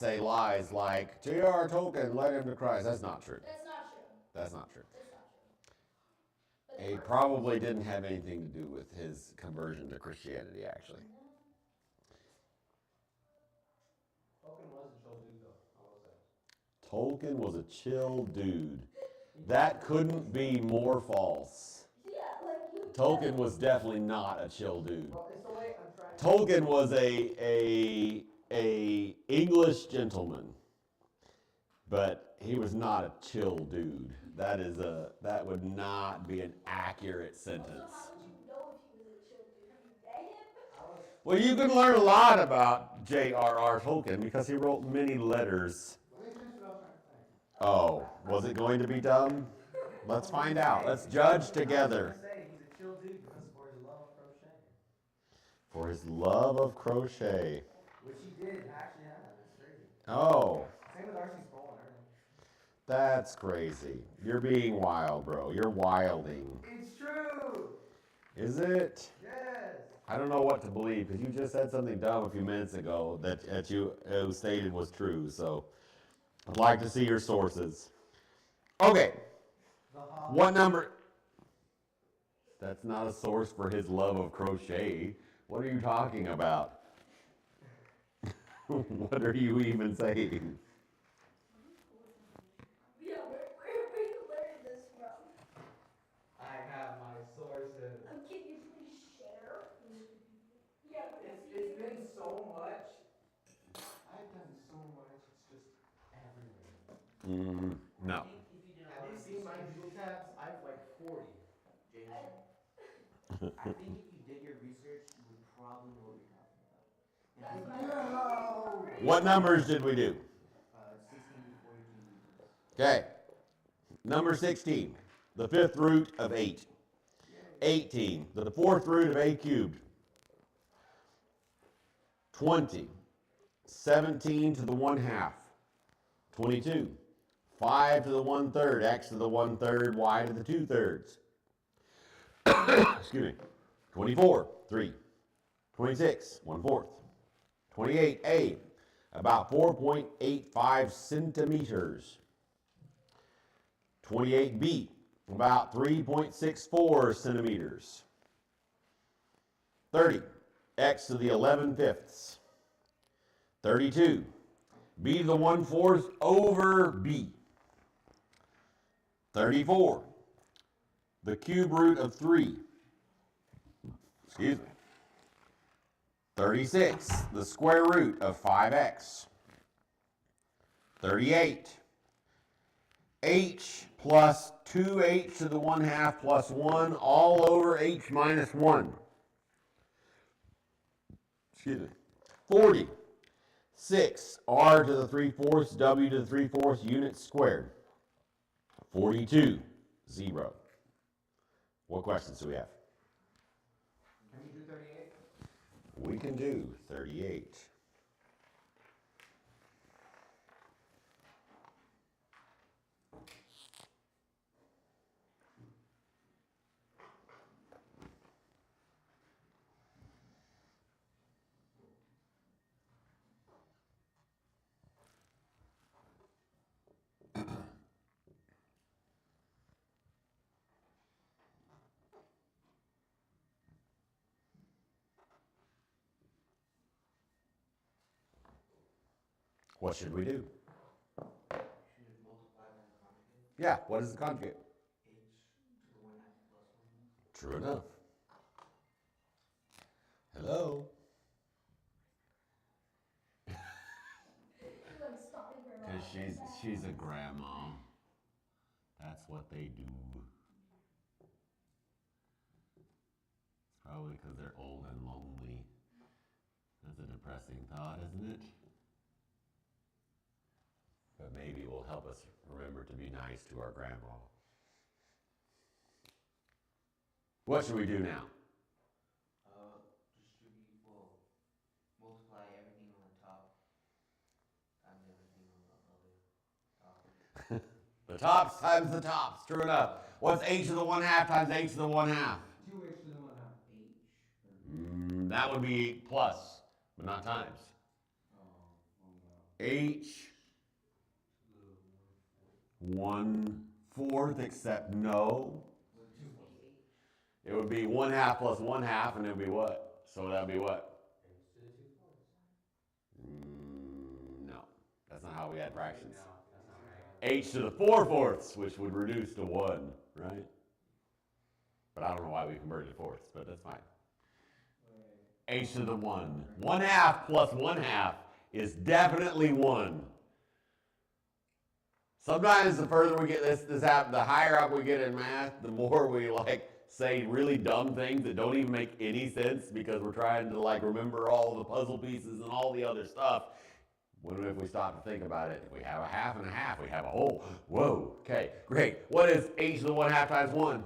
say lies like J.R. Tolkien led him to Christ. That's not true. That's not true. That's not true. That's not true. It probably didn't have anything to do with his conversion to Christianity, actually. Tolkien was a chill dude, though. I will say. Tolkien was a chill dude. That couldn't be more false. Yeah, like you. Tolkien was definitely not a chill dude. Well, it's the way I'm trying. Tolkien was a English gentleman, but he was not a chill dude. That would not be an accurate sentence. So how would you know if he was a chill dude? Have you met him? Well, you can learn a lot about J.R.R. Tolkien because he wrote many letters. Oh, was it going to be dumb? Let's find out. Let's judge together. I was say he's a chill dude because for his love of crochet. For his love of crochet. Which he did actually have. It's crazy. Oh, Same with R.C. Sproul and everything. that's crazy. You're being wild, bro. You're wilding. It's true. Is it? Yes. I don't know what to believe because you just said something dumb a few minutes ago that you stated was true. So I'd like to see your sources. Okay. What number? That's not a source for his love of crochet. What are you talking about? What are you even saying? Yeah, where you learned this from? I have my sources. Can you please share? Yeah, It's been so much. I've done so much. It's just everywhere. No. Have you seen my Google tabs? I have like 40. Jameson. I think if you did your research, you would probably know what you're talking about. That's And my What numbers did we do? 16 to 42 meters. Okay. Number 16, the fifth root of 8. 18, the fourth root of a cubed. 20, 17 to the 1/2. 22, 5 to the 1/3, x to the 1/3, y to the 2/3. Excuse me. 24, 3. 26, 1/4. 28a, about 4.85 centimeters. 28b, about 3.64 centimeters. 30, x to the 11/5. 32, b to the 1/4 over b. 34, the cube root of 3. Excuse me. 36, the square root of 5x. 38, h plus 2h to the 1/2 plus 1 all over h minus 1. Excuse me. 40, 6 r to the 3/4 w to the 3/4 units squared. 42, 0. What questions do we have? Can we do 38? We can do 38. What should we do? Should it multiply by the conjugate? Yeah, what is the conjugate? H to the 1/2 plus 1. True enough. Hello? You're like stopping her. Because she's a grandma. That's what they do. It's probably because they're old and lonely. That's a depressing thought, isn't it? But maybe it will help us remember to be nice to our grandma. What should we do now? Distribute, well, multiply everything on the top times everything on the other top. The tops times the tops. True enough. What's h to the 1/2 times h to the 1/2? 2h to the 1/2. H. That would be plus, but not times. Oh, well, h 1/4 except no. It would be 1/2 plus 1/2, and it would be what? So that would be what? No, that's not how we had fractions. H to the 4/4, which would reduce to 1, right? But I don't know why we converted to fourths, but that's fine. H to the 1. 1/2 plus 1/2 is definitely 1. Sometimes the further we get this happen, the higher up we get in math, the more we like say really dumb things that don't even make any sense because we're trying to like remember all the puzzle pieces and all the other stuff. When if we stop to think about it, if we have a half and a half, we have a whole. Whoa, okay, great. What is h to the 1/2 times 1?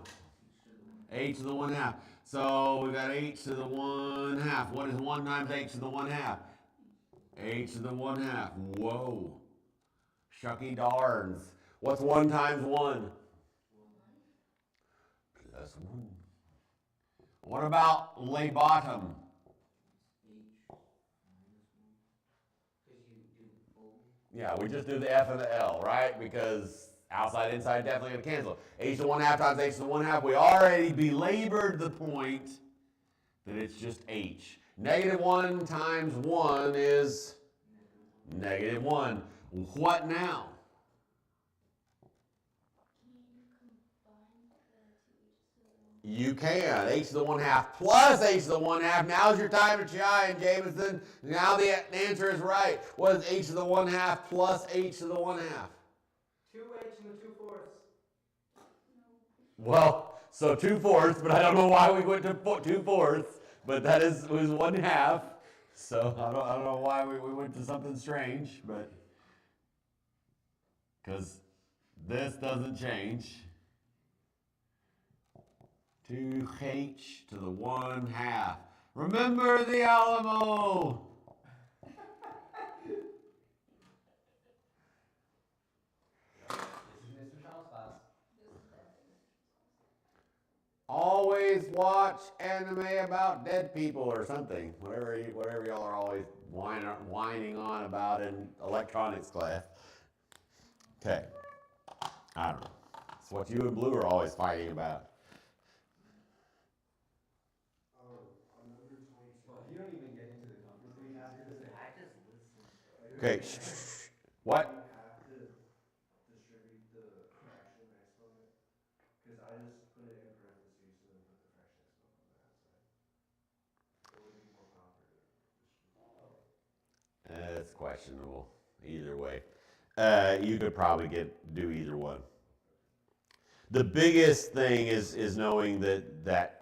H to the 1/2. So we got h to the 1/2. What is 1 times h to the 1/2? H to the 1/2. Whoa. Shucky darns. What's 1 times 1? Plus 1. What about lay bottom? Yeah, we just do the F and the L, right? Because outside, inside definitely going to cancel. H to the 1/2 times h to the 1/2. We already belabored the point that it's just h. -1 times 1 is -1. What now? You can. H to the 1/2 plus h to the 1/2. Now's your time to shine, Jameson. Now the answer is right. What is h to the 1/2 plus h to the 1/2? 2h and the 2/4. Well, so 2/4, but I don't know why we went to 2/4, but that was 1/2. So I don't know why we went to something strange, but because this doesn't change. 2h to the 1/2. Remember the Alamo. Always watch anime about dead people or something. Whatever y'all are always whining on about in electronics class. Okay. I don't know. It's what you and Blue are always fighting about. You don't even get into the conversation after this. I just listen. Okay. What? You have to distribute the fraction exponent because I just put it in parentheses and then put the fraction exponent on the outside. It would be more proper to distribute. It's questionable. Either way, you could probably do either one. The biggest thing is knowing that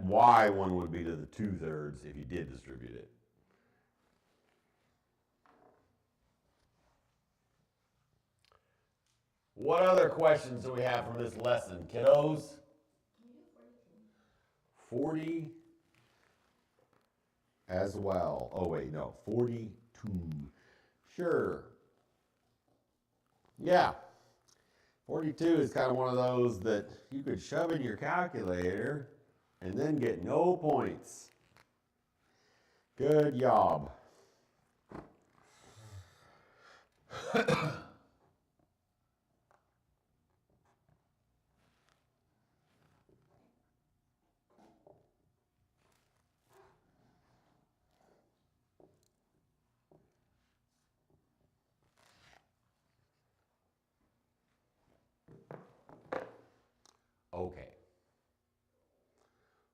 y one would be to the 2/3 if you did distribute it. What other questions do we have from this lesson, kiddos? 40 as well. Oh wait, no, 42. Sure. Yeah. 42 is kind of one of those that you could shove in your calculator and then get no points. Good job. Okay.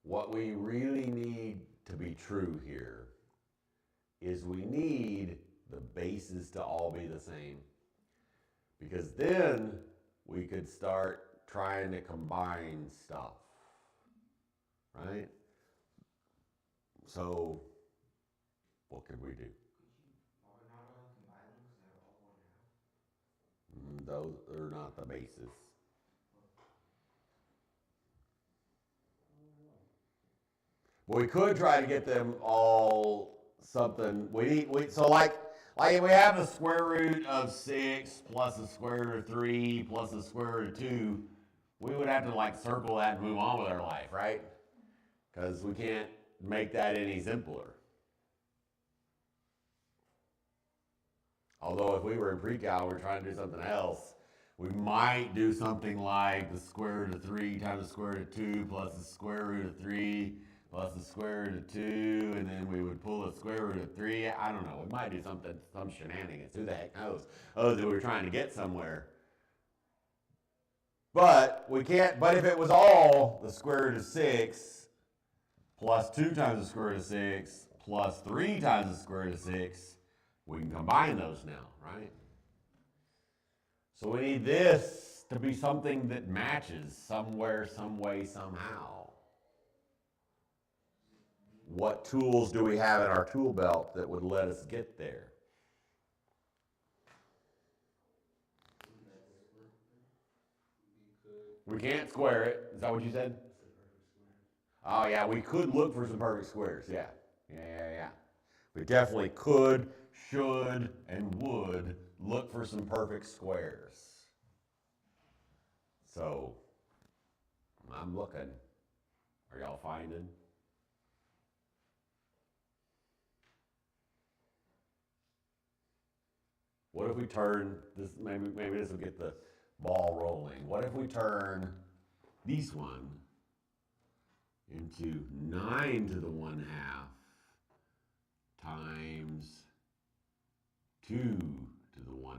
What we really need to be true here is we need the bases to all be the same. Because then we could start trying to combine stuff. Right? So, what could we do? Not really combine them because they're all 1/2. Those are not the bases. But we could try to get them all something. So like if we have the square root of 6 plus the square root of 3 plus the square root of 2, we would have to like circle that and move on with our life, right? Because we can't make that any simpler. Although if we were in pre-cal and we were trying to do something else, we might do something like the square root of 3 times the square root of 2 plus the square root of 3 plus the square root of 2, and then we would pull the square root of 3. I don't know. We might do something, some shenanigans. Who the heck knows? Oh, that we were trying to get somewhere. But we can't, but if it was all the square root of 6 plus 2 times the square root of 6 plus 3 times the square root of 6, we can combine those now, right? So we need this to be something that matches somewhere, some way, somehow. What tools do we have in our tool belt that would let us get there? We can't square it. Is that what you said? Oh yeah, we could look for some perfect squares. Yeah. We definitely could, should, and would look for some perfect squares. So, I'm looking. Are y'all finding? What if we turn this? Maybe this will get the ball rolling. What if we turn this one into 9 to the 1/2 times 2 to the 1/2?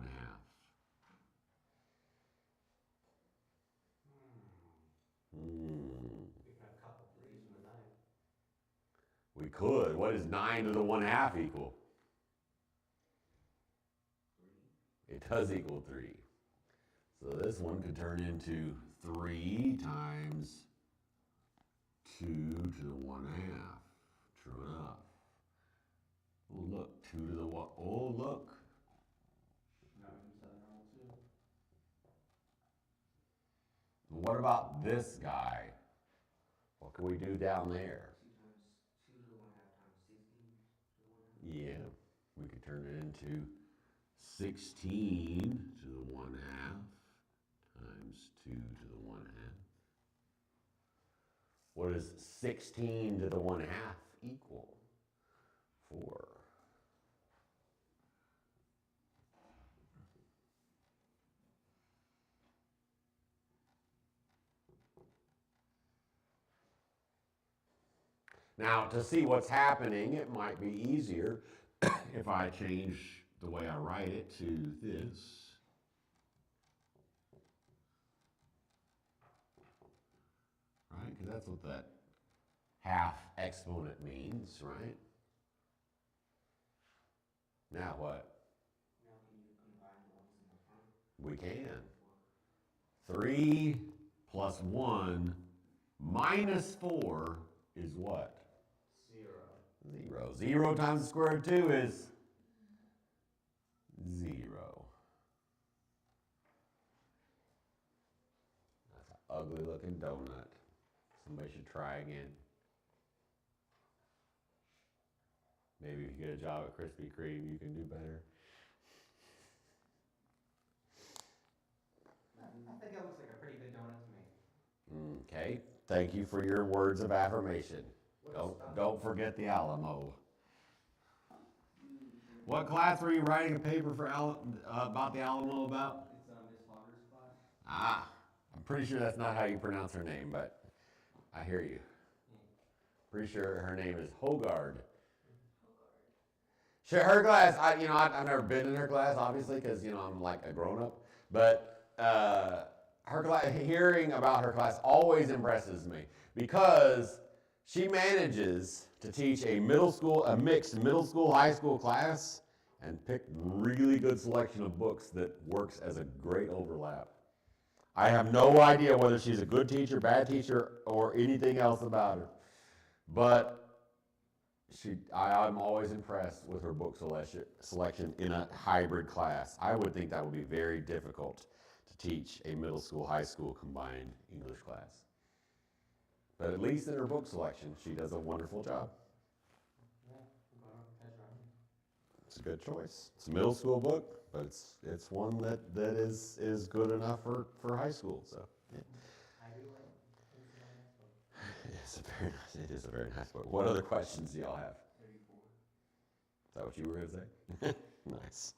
We can have a couple threes in the 9. We could. What is 9 to the 1/2 equal? 3. It does equal 3. So this one could turn into 3 times 2 to the 1/2. True enough. Oh look, 2 to the 1. Oh look. Now we can set it on 2. What about this guy? What can we do down there? 2 to the 1/2 times 16 to the 1/2. Yeah, we could turn it into 16 to the 1/2 times 2 to the 1/2. What does 16 to the 1/2 equal? 4. Now, to see what's happening, it might be easier if I change the way I write it to this. Right? Because that's what that half exponent means, right? Now what? Now can you combine the ones in the front? We can. 3 plus 1 minus 4 is what? 0. 0. 0 times the square root of 2 is 0. That's an ugly looking donut. Somebody should try again. Maybe if you get a job at Krispy Kreme, you can do better. I think it looks like a pretty good donut to me. Okay. Thank you for your words of affirmation. Don't forget the Alamo. What class were you writing a paper for about the Alamo about? It's Miss Hogger's class. Ah, I'm pretty sure that's not how you pronounce her name, but I hear you. Pretty sure her name is Hogard. Sure, her class. I've never been in her class, obviously, because I'm like a grown up. But her class, hearing about her class always impresses me because she manages to teach a mixed middle school, high school class, and pick really good selection of books that works as a great overlap. I have no idea whether she's a good teacher, bad teacher, or anything else about her, but I'm always impressed with her book selection in a hybrid class. I would think that would be very difficult to teach a middle school, high school combined English class. But at least in her book selection, she does a wonderful job. Yeah, I'm going to catch on. It's a good choice. It's a middle school book, but it's one that is good enough for high school. So yeah. I do like it. It's a nice book. It is a very nice book. What other questions do y'all have? 34. Is that what you were going to say? Nice.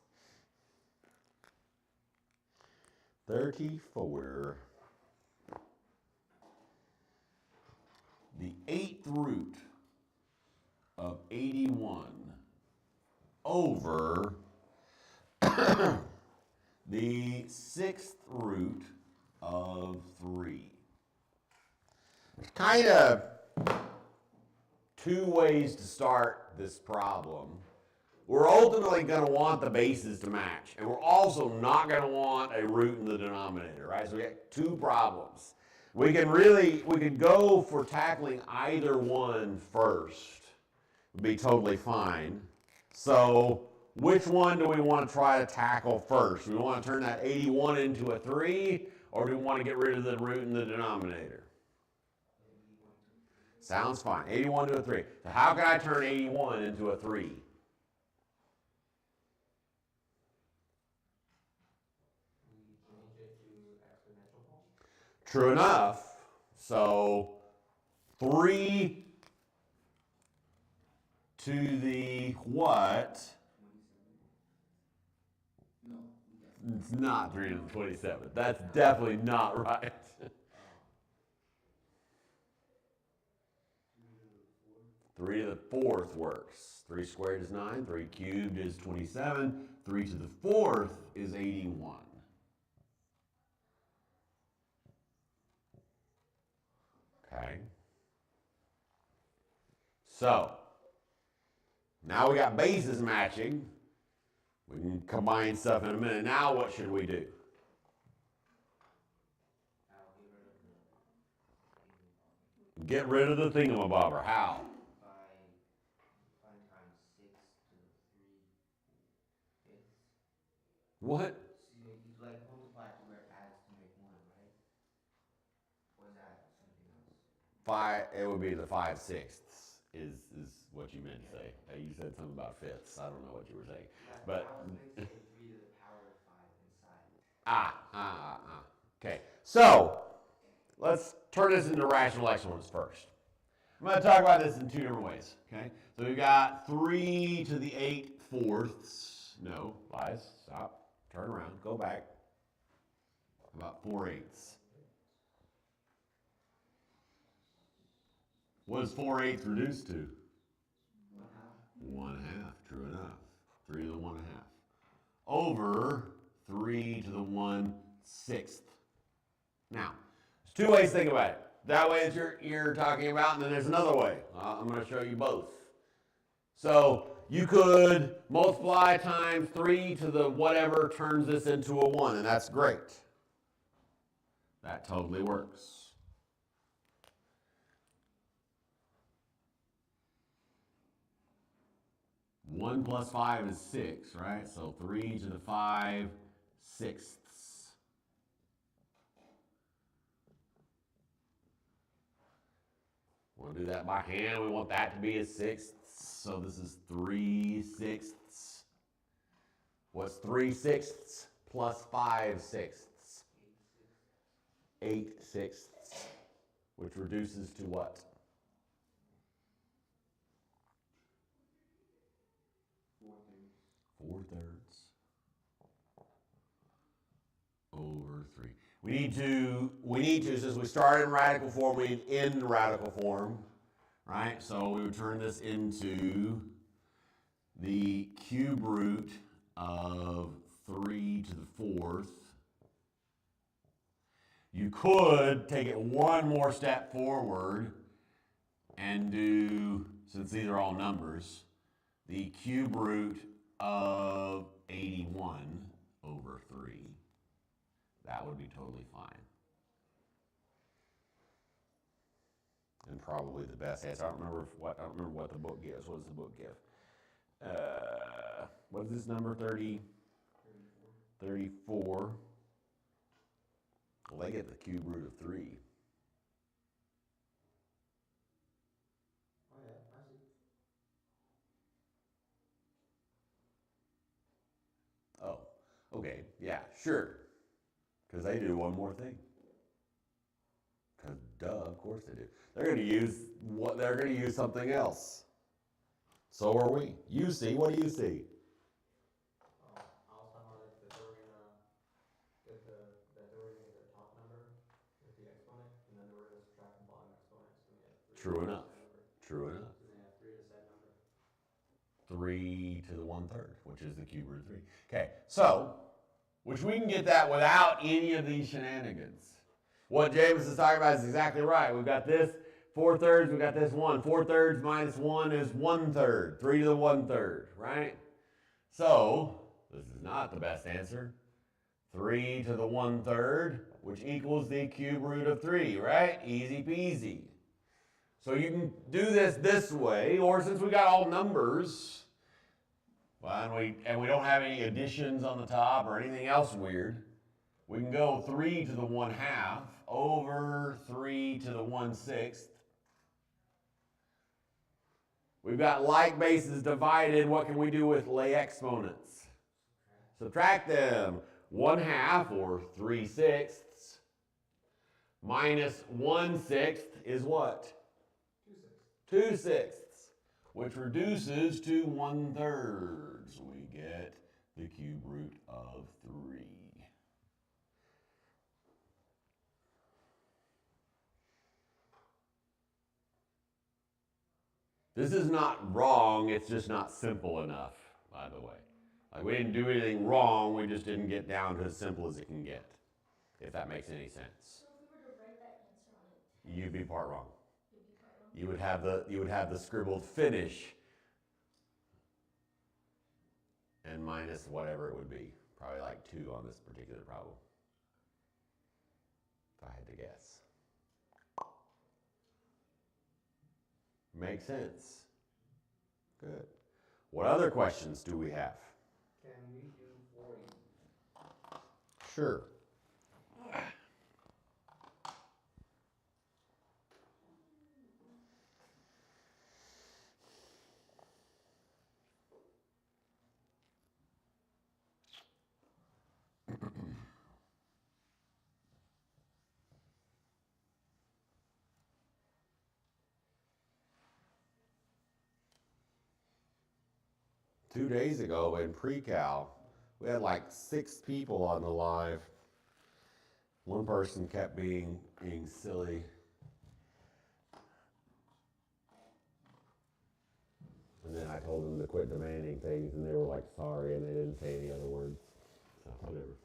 34. The 8th root of 81 over the 6th root of 3. There's kind of two ways to start this problem. We're ultimately going to want the bases to match, and we're also not going to want a root in the denominator, right? So we got two problems. We could go for tackling either one first. Would be totally fine. So which one do we want to try to tackle first? Do we want to turn that 81 into a 3, or do we want to get rid of the root in the denominator? Sounds fine. 81 to a 3. So how can I turn 81 into a 3? True enough. So 3 to the what? It's not 3 to the 27th. That's definitely not right. 3 to the 4th works. 3 squared is 9. 3 cubed is 27. 3 to the 4th is 81. Okay. So, now we got bases matching. We can combine stuff in a minute. Now what should we do? Get rid of the thingamabobber. How? By times 6 to the 3/5. What? So you like multiply to where it adds to make 1, right? Or is that something else? It would be the 5/6 is what you meant to say. You said something about fifths. I don't know what you were saying. But I was going to say 3 to the power of 5 inside. Okay. So let's turn this into rational exponents first. I'm going to talk about this in two different ways. Okay. So we've got 3 to the 8/4. No, lies. Stop. Turn around. Go back. About 4/8. What is 4/8 reduced to? 1/2. True enough. 3 to the 1/2. Over 3 to the 1/6. Now, there's two ways to think about it. That way that you're talking about, and then there's another way. I'm going to show you both. So you could multiply times 3 to the whatever turns this into a 1, and that's great. That totally works. 1 plus 5 is 6, right? So 3 to the 5/6. Want to do that by hand? We want that to be a 1/6. So this is 3/6. What's 3/6 plus 5/6? 8/6, which reduces to what? 4/3 over 3. We need to, since we started in radical form, we need to end in radical form, right? So we would turn this into the cube root of 3 to the 4th. You could take it one more step forward and do, since these are all numbers, the cube root of 81 over 3. That would be totally fine. And probably the best answer. I don't remember what the book gives. What does the book give? What is this number? 30? 34. Well, they get the cube root of 3. Oh yeah, I see. Oh, okay, yeah, sure. Because they do one more thing. Because duh, of course they do. They're going to use something else. So are we. You see, what do you see? Also, how like we're gonna get the True enough. True enough. Yeah, 3 is a sad number. 3 to the 1/3, which is the cube root of 3. Okay, so, which we can get that without any of these shenanigans. What James is talking about is exactly right. We've got this 4/3, we've got this 1. 4/3 minus 1 is 1/3. 3 to the 1/3, right? So, this is not the best answer. 3 to the 1/3, which equals the cube root of 3, right? Easy peasy. So you can do this way, or since we got all numbers, well, and we don't have any additions on the top or anything else weird, we can go 3 to the 1/2 over 3 to the 1/6. We've got like bases divided. What can we do with lay exponents? Subtract them. 1/2 or 3/6 minus 1/6 is what? 2/6, which reduces to 1/3. So we get the cube root of 3. This is not wrong, it's just not simple enough, by the way. Like, we didn't do anything wrong, we just didn't get down to as simple as it can get, if that makes any sense. So if we were to write that answer on it, You'd be part wrong. it'd be part wrong. You would have the scribbled finish and minus whatever it would be. Probably like 2 on this particular problem, if I had to guess. Makes sense. Good. What other questions do we have? Can we do 40? Sure. Two days ago in pre-cal, we had like 6 people on the live. One person kept being silly. And then I told them to quit demanding things, and they were like, sorry, and they didn't say any other words. So, whatever.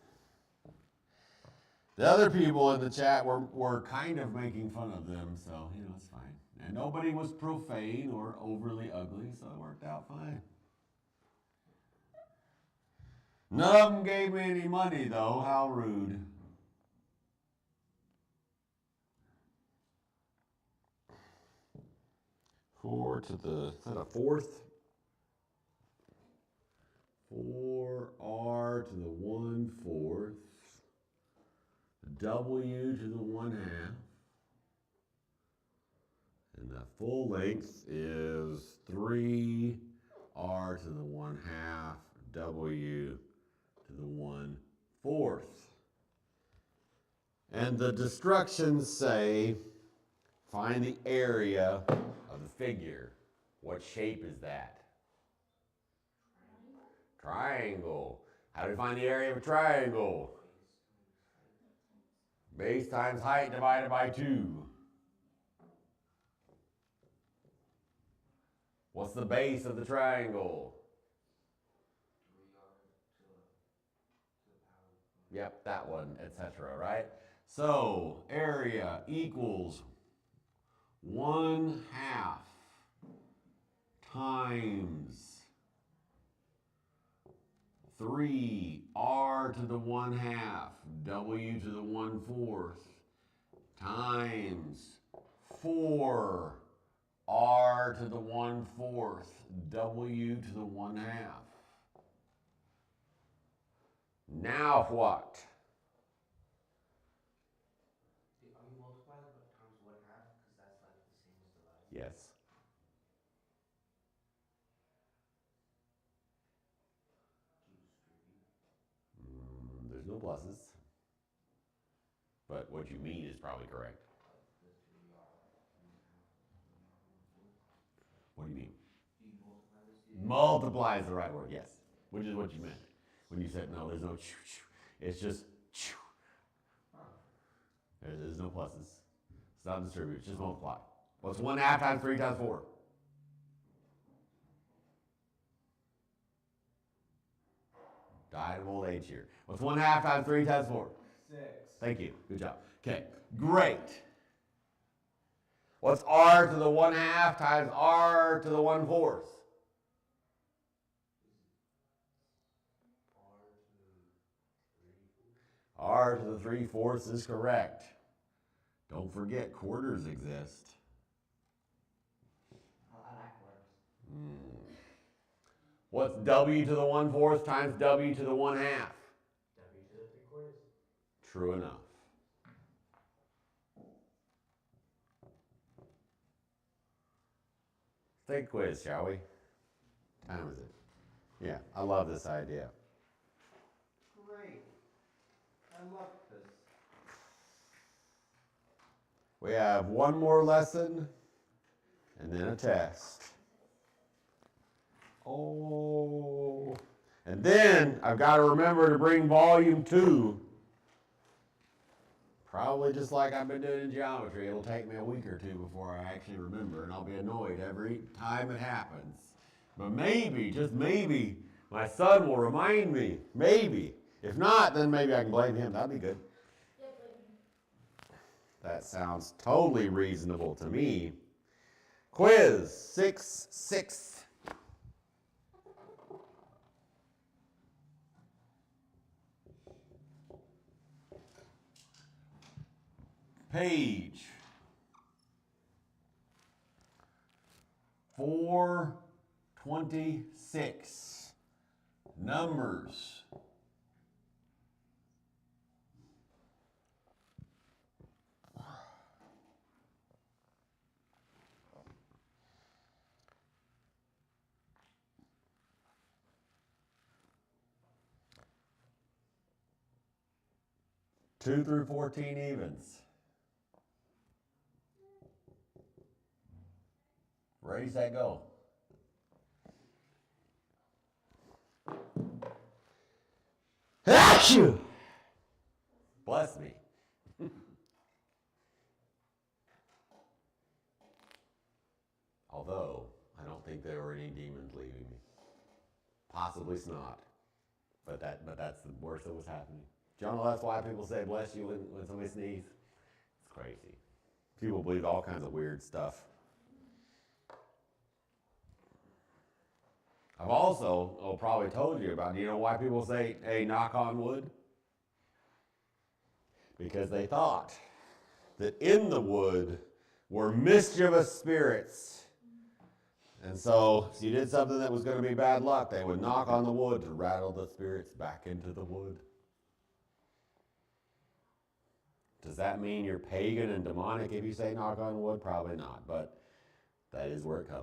The other people in the chat were kind of making fun of them, so, it's fine. And nobody was profane or overly ugly, so it worked out fine. None of them gave me any money, though. How rude. Four to the, is that a fourth? 4r to the 1/4. W to the 1/2. And the full length is 3r to the 1/2 W to the 1/4. And the instructions say, find the area of the figure. What shape is that? Triangle. How do we find the area of a triangle? Base times height divided by 2. What's the base of the triangle? Yep, that one, etc., right? So, area equals 1/2 times 3r to the 1/2 W to the 1/4 times 4r to the 1/4 W to the 1/2. Now what? Are we multiplying times 1/2? Because that's like the same as dividing. Yes. There's no pluses. But what you mean is probably correct. What do you mean? Do you multiply this? Multiply is the right word, yes. Which is what you meant. When you said no, there's no it's just there's no pluses. It's not distributed, it's just multiply. What's 1/2 times 3 times 4? Died of old age here. What's 1/2 times 3 times 4? 6. Thank you. Good job. Okay, great. What's r to the 1/2 times r to the 1/4? R to the 3/4 is correct. Don't forget, quarters exist. I like quarters. What's w to the 1/4 times w to the 1/2? W to the 3/4. True enough. Let's take a quiz, shall we? What time is it? Yeah, I love this idea. Great. I love this. We have one more lesson and then a test. Oh. And then I've got to remember to bring volume 2. Probably just like I've been doing in geometry. It'll take me a week or 2 before I actually remember, and I'll be annoyed every time it happens. But maybe, just maybe, my son will remind me. Maybe. If not, then maybe I can blame him. That'd be good. That sounds totally reasonable to me. Quiz 6-6. Page 426. Numbers. Two through 14 evens. Ready, set, go. Achoo! Bless me. Although, I don't think there were any demons leaving me. Possibly snot. But that's the worst that was happening. Do you know that's why people say bless you when somebody sneezes? It's crazy. People believe all kinds of weird stuff. I've also probably told you about, you know why people say, hey, knock on wood? Because they thought that in the wood were mischievous spirits. And so if you did something that was going to be bad luck, they would knock on the wood to rattle the spirits back into the wood. Does that mean you're pagan and demonic if you say knock on wood? Probably not, but that is where it comes